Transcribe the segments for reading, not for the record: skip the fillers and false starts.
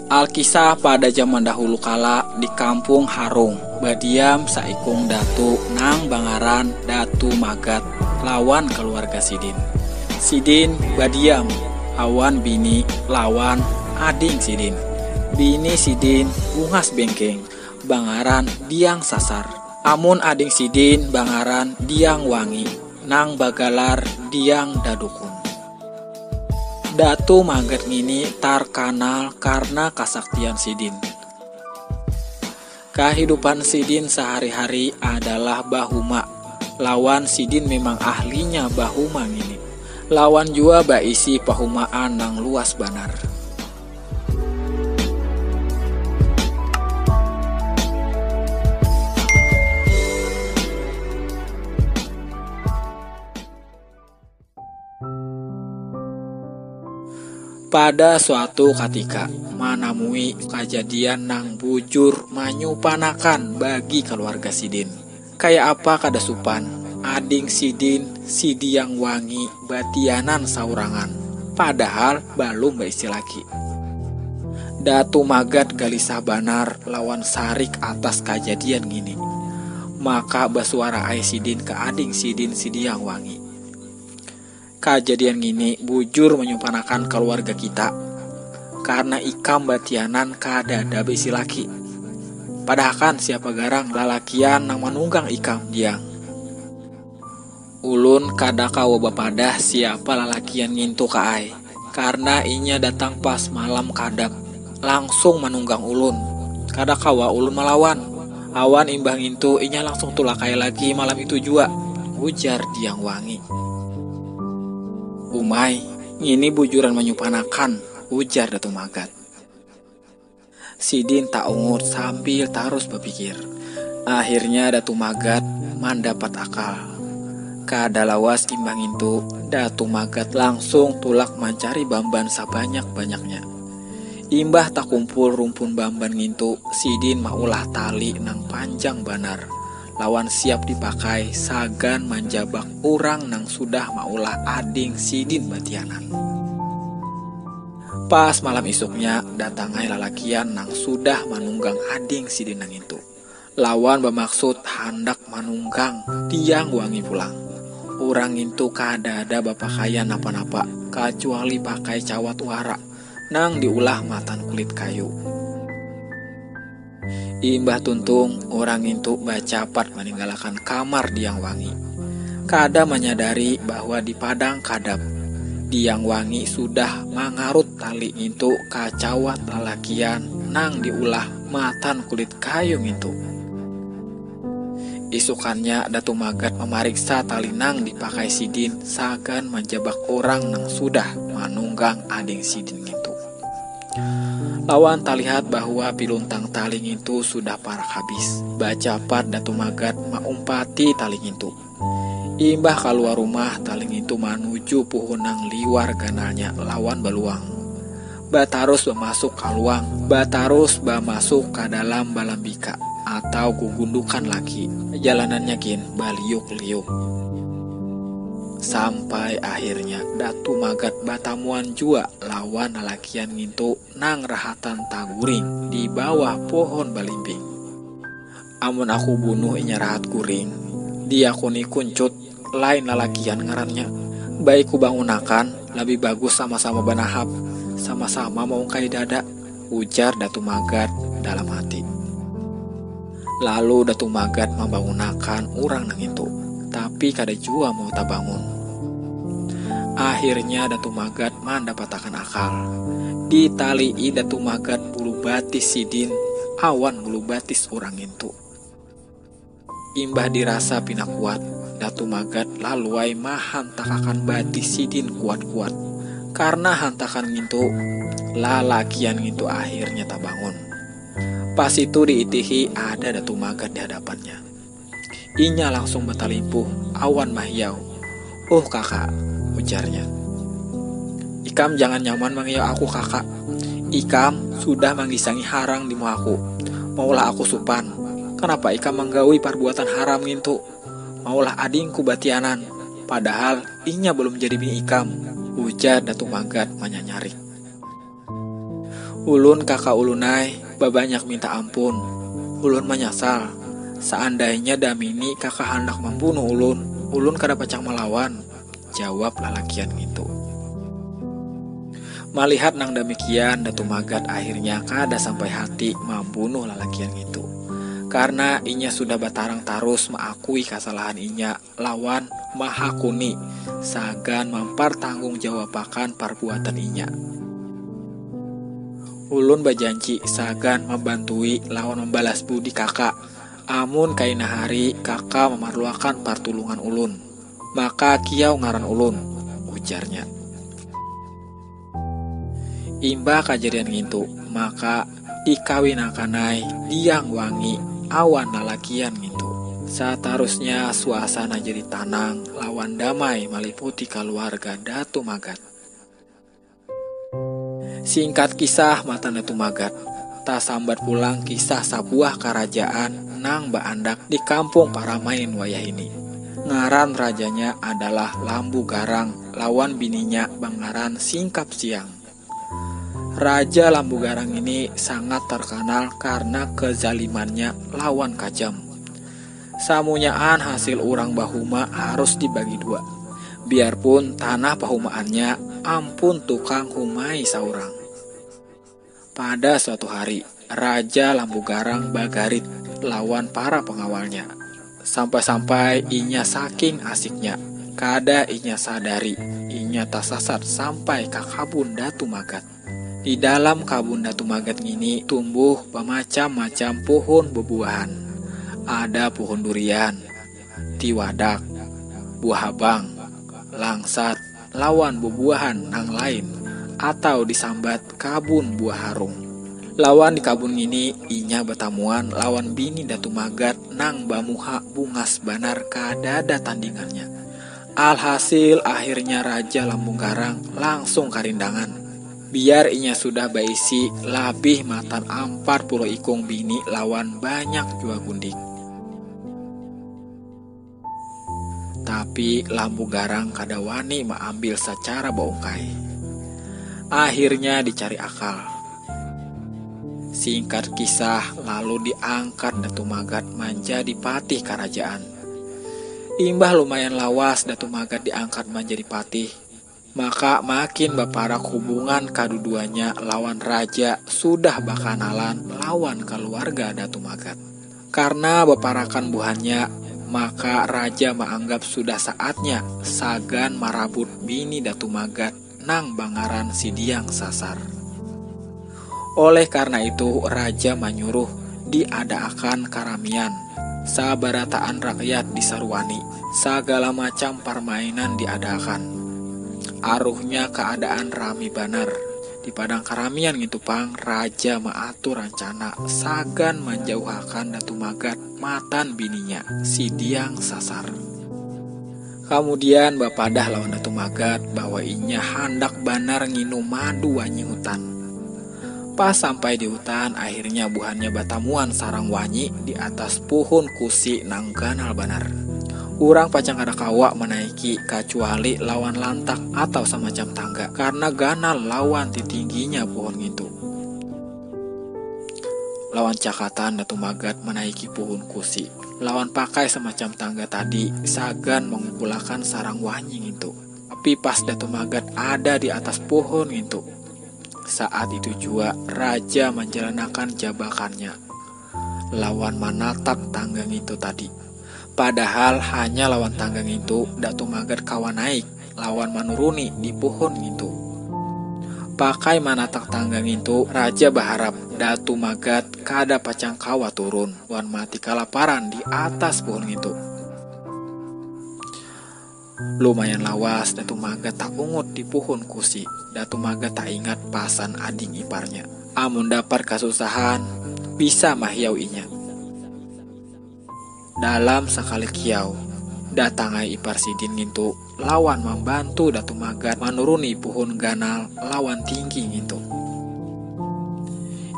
Alkisah pada zaman dahulu kala di kampung Harung badiam saikung datu nang bangaran Datu Magat lawan keluarga Sidin. Sidin badiam awan bini lawan ading Sidin. Bini Sidin bungas bengkeng bangaran Diang Sasar. Amun ading Sidin bangaran Diang Wangi nang bagalar Diang Dadukun. Datu Magat ngini terkenal karena kesaktian Sidin. Kehidupan Sidin sehari-hari adalah bahuma. Lawan Sidin memang ahlinya bahuma ngini. Lawan jua baisi pahumaan nang luas banar. Pada suatu ketika manamui kejadian nang bujur manyupanakan bagi keluarga Sidin. Kayak apa kada supan ading Sidin si Diang Wangi batianan saurangan. Padahal belum baisi laki. Datu Magat galisah banar lawan sarik atas kejadian gini. Maka basuara ai Sidin ke ading Sidin si Diang Wangi. Kejadian gini bujur menyumpanakan keluarga kita karena ikam batianan kada ada besi laki. Padahal kan siapa garang lalakian nang manunggang ikam diang. Ulun kada kawa bapadah siapa lalakian ngintu ka ai karena inya datang pas malam kadap langsung manunggang ulun. Kada kawa ulun melawan. Awan imbang ngintu inya langsung tulakai lagi malam itu jua, ujar Diang Wangi. Umay, ini bujuran menyupanakan, ujar Datu Magat. Sidin tak ungut sambil terus berpikir. Akhirnya Datu Magat mendapat akal. Kada lawas imbang itu, Datu Magat langsung tulak mencari bamban sebanyak-banyaknya. Imbah tak kumpul rumpun bamban ngintu, Sidin maulah tali nang panjang banar. Lawan siap dipakai sagan menjabak orang nang sudah maulah ading Sidin batianan. Pas malam isuknya datangai lalakian nang sudah manunggang ading Sidin nang itu. Lawan bermaksud hendak manunggang Diang Wangi pulang. Orang itu kada ada bapakaian apa-apa kecuali pakai cawat wara nang diulah matan kulit kayu. Imbah tuntung orang itu bacapat meninggalkan kamar Diang Wangi. Kada menyadari bahwa di padang kadap Diang Wangi sudah mangarut tali itu kacawat lalakian nang diulah matan kulit kayu itu. Isukannya Datu Magat memeriksa tali nang dipakai Sidin sagan menjebak orang nang sudah manunggang ading Sidin itu. Lawan terlihat bahwa piluntang taling itu sudah parah habis. Bacapat Datu Magat maumpati taling itu. Imbah keluar rumah taling itu menuju puhunang liwar ganalnya lawan beluang. Batarus bermasuk ke luang. Batarus bermasuk ke dalam balambika atau gugundukan lagi. Jalanannya kin baliuk-liuk. Sampai akhirnya Datu Magat batamuan jua lawan lalakian ngintu nang rahatan taguring di bawah pohon balimbing. Amun aku bunuh inya rahat guring, dia kuni kuncut lain lalakian ngarannya. Baik ku bangunakan lebih bagus sama-sama banahap, sama-sama mau kai dada, ujar Datu Magat dalam hati. Lalu Datu Magat membangunakan orang nang itu. Tapi kada jua mau tabangun. Akhirnya Datu Magat mendapatkan akal. Ditalii Datu Magat bulu batis Sidin awan bulu batis orang itu. Imbah dirasa pina kuat, Datu Magat laluai mahantakan batis Sidin kuat-kuat. Karena hantakan ngintu, lalakian ngintu akhirnya tabangun. Pas itu diitihi ada Datu Magat di hadapannya. Inya langsung batalimpuh awan mahiau. "Oh kakak," ujarnya. "Ikam jangan nyaman mangiau aku kakak. Ikam sudah manggisangi harang di muka aku. Maulah aku supan. Kenapa ikam menggaui perbuatan haram ngintu? Maulah adingku batianan. Padahal inya belum jadi bini ikam," ujar Datu Magat menyanyari. Ulun kakak ulunai babanyak minta ampun. Ulun menyesal. Seandainya damini kakak hendak membunuh ulun kada pacang melawan. Jawab lalakian itu. Melihat nang demikian, Datu Magat akhirnya kada sampai hati membunuh lalakian itu. Karena inya sudah batarang tarus mengakui kesalahan inya lawan Mahakuni, sagan mempertanggung-jawabakan perbuatan inya. Ulun berjanji sagan membantui lawan membalas budi kakak. Amun kaina hari kakak memerlukan pertulungan ulun, maka kiau ngaran ulun, ujarnya. Imbah kejadian itu, maka dikawinakanai diang wangi awan lalakian gitu. Seterusnya suasana jadi tenang, lawan damai meliputi keluarga Datu Magat. Singkat kisah mata Datu Magat, tak sambat pulang kisah sebuah kerajaan nang baandak di kampung Paramain wayah ini. Ngaran rajanya adalah Lambu Garang, lawan bininya Bangaran Singkap Siang. Raja Lambu Garang ini sangat terkenal karena kezalimannya lawan kajam. Samunyaan hasil urang bahuma harus dibagi dua. Biarpun tanah pahumaannya ampun tukang humai saurang. Pada suatu hari, Raja Lambu Garang bagarit lawan para pengawalnya. Sampai-sampai inya saking asiknya, kada inya sadari, inya tersasar sampai ke kabun Datu Magat. Di dalam kabun Datu Magat ini tumbuh bermacam-macam pohon bebuahan. Ada pohon durian, tiwadak, buah habang, langsat, lawan bebuahan nang lain, atau disambat kabun buah harum. Lawan di kabun ini inya bertamuan lawan bini Datu Magat nang bamuha bungas banar kadada tandingannya. Alhasil akhirnya Raja Lambu Garang langsung karindangan. Biar inya sudah baisi labih matan 40 ikung bini lawan banyak jua gundik. Tapi Lambu Garang kada wani mengambil secara baungkai. Akhirnya dicari akal. Singkat kisah, lalu diangkat Datu Magat menjadi patih kerajaan. Imbah lumayan lawas Datu Magat diangkat menjadi patih, maka makin berparak hubungan kaduduanya lawan raja sudah bakanalan lawan keluarga Datu Magat. Karena berparakan buhannya, maka raja menganggap sudah saatnya sagan marabut bini Datu Magat nang Bangaran Sidiang Sasar. Oleh karena itu raja menyuruh diadakan karamian, sabarataan rakyat disaruani, segala macam permainan diadakan. Aruhnya keadaan rami banar. Di padang karamian gitu pang, raja mengatur rencana sagan menjauhkan Datu Magat matan bininya Sidiang Sasar. Kemudian bapadah lawan Datu Magat bahwa inya hendak banar nginum madu wanyi hutan. Pas sampai di hutan, akhirnya buhannya batamuan sarang wanyi di atas pohon kusi nang ganal banar. Urang pacang kada kawa menaiki kecuali lawan lantak atau semacam tangga karena ganal lawan titingginya pohon itu. Lawan cakatan Datu Magat menaiki pohon kusi. Lawan pakai semacam tangga tadi sagan mengumpulkan sarang wanyi itu. Tapi pas Datu Magat ada di atas pohon itu, saat itu juga raja menjalankan jabakannya lawan menatap tanggang itu tadi. Padahal hanya lawan tanggang itu Datu Magat kawan naik lawan menuruni di pohon itu. Pakai manatak tanggang itu, raja berharap Datu Magat kada pacang kawa turun wan mati kelaparan di atas pohon itu. Lumayan lawas Datu Magat tak ungut di pohon kusi. Datu Magat tak ingat pasan ading iparnya. Amun dapat kasusahan bisa mahiau inya. Dalam sekali kiau, datangai ipar Sidin ngintu lawan membantu Datu Magat menuruni pohon ganal lawan tinggi ngintu.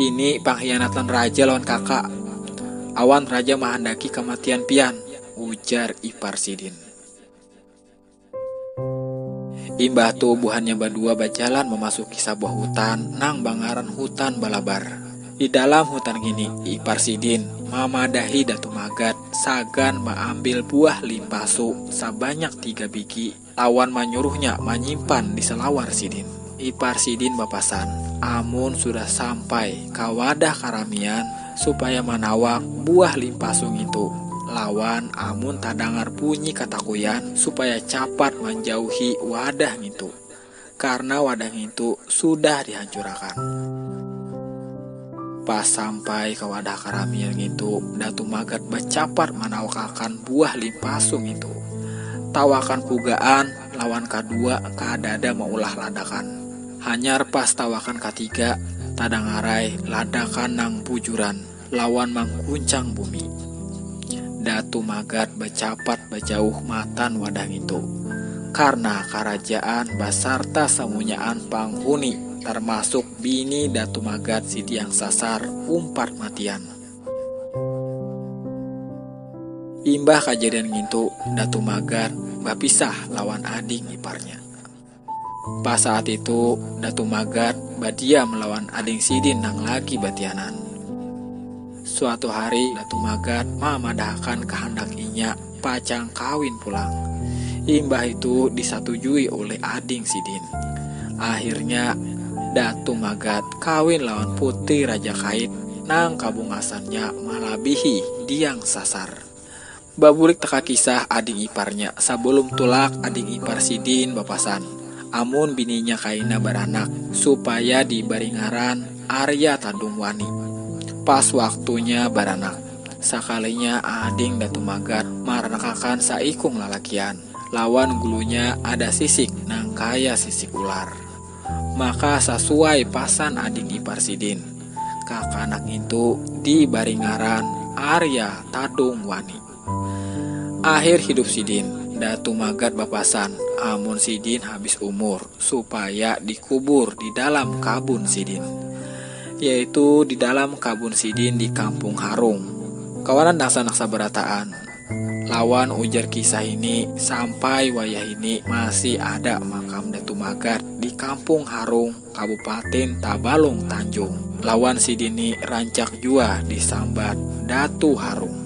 Ini pengkhianatan raja lawan kakak. Awan raja menghendaki kematian pian, ujar ipar Sidin. Imbah tu buhannya badua bajalan memasuki sebuah hutan nang bangaran hutan balabar. Di dalam hutan gini, ipar Sidin mamadahi Datu Magat sagan mengambil buah limpasu sebanyak 3 biji. Lawan menyuruhnya menyimpan di selawar Sidin. Ipar Sidin bapasan, amun sudah sampai ke wadah karamian supaya menawak buah limpasung itu. Lawan amun tak dengar bunyi katakuyan supaya cepat menjauhi wadah itu, karena wadah itu sudah dihancurkan. Pas sampai ke wadah karamian itu, Datu Magat bercapat menawakakan buah limpasung itu. Tawakan pugaan lawan kedua kadada maulah ladakan. Hanyar pas tawakan ketiga tadangarai ladakan nang bujuran lawan mangguncang bumi. Datu Magat bercapat berjauh matan wadah itu, karena kerajaan basarta semunyaan panghuni termasuk bini Datu Magat Sidiang Sasar umpat matian. Imbah kejadian gitu, Datu Magat berpisah lawan adik iparnya. Pas saat itu Datu Magat badia melawan adik Sidin nang lagi batianan. Suatu hari Datu Magat memadahkan kehendak inya pacang kawin pulang. Imbah itu disetujui oleh ading Sidin. Akhirnya Datu Magat kawin lawan putri Raja Kait nang kabungasannya malabihi Diang Sasar. Babulik teka kisah adik iparnya sebelum tulak adik ipar Sidin bapasan. Amun bininya kaina beranak supaya dibaringaran Arya Tandung Wani. Pas waktunya baranak, sakalinya ading Datu Magat maranakakan saikung lalakian. Lawan gulunya ada sisik nang kaya sisik ular. Maka sesuai pasan adik ipar Sidin, kakanak itu dibaringaran Arya Tandung Wani. Akhir hidup Sidin, Datu Magat bapasan amun Sidin habis umur supaya dikubur di dalam kabun Sidin, yaitu di dalam kabun Sidin di Kampung Harung. Kawanan naksa-naksa berataan, lawan ujar kisah ini sampai wayah ini masih ada makam Datu Magat di Kampung Harung, Kabupaten Tabalong Tanjung. Lawan Sidin ini rancak jua disambat Datu Harung.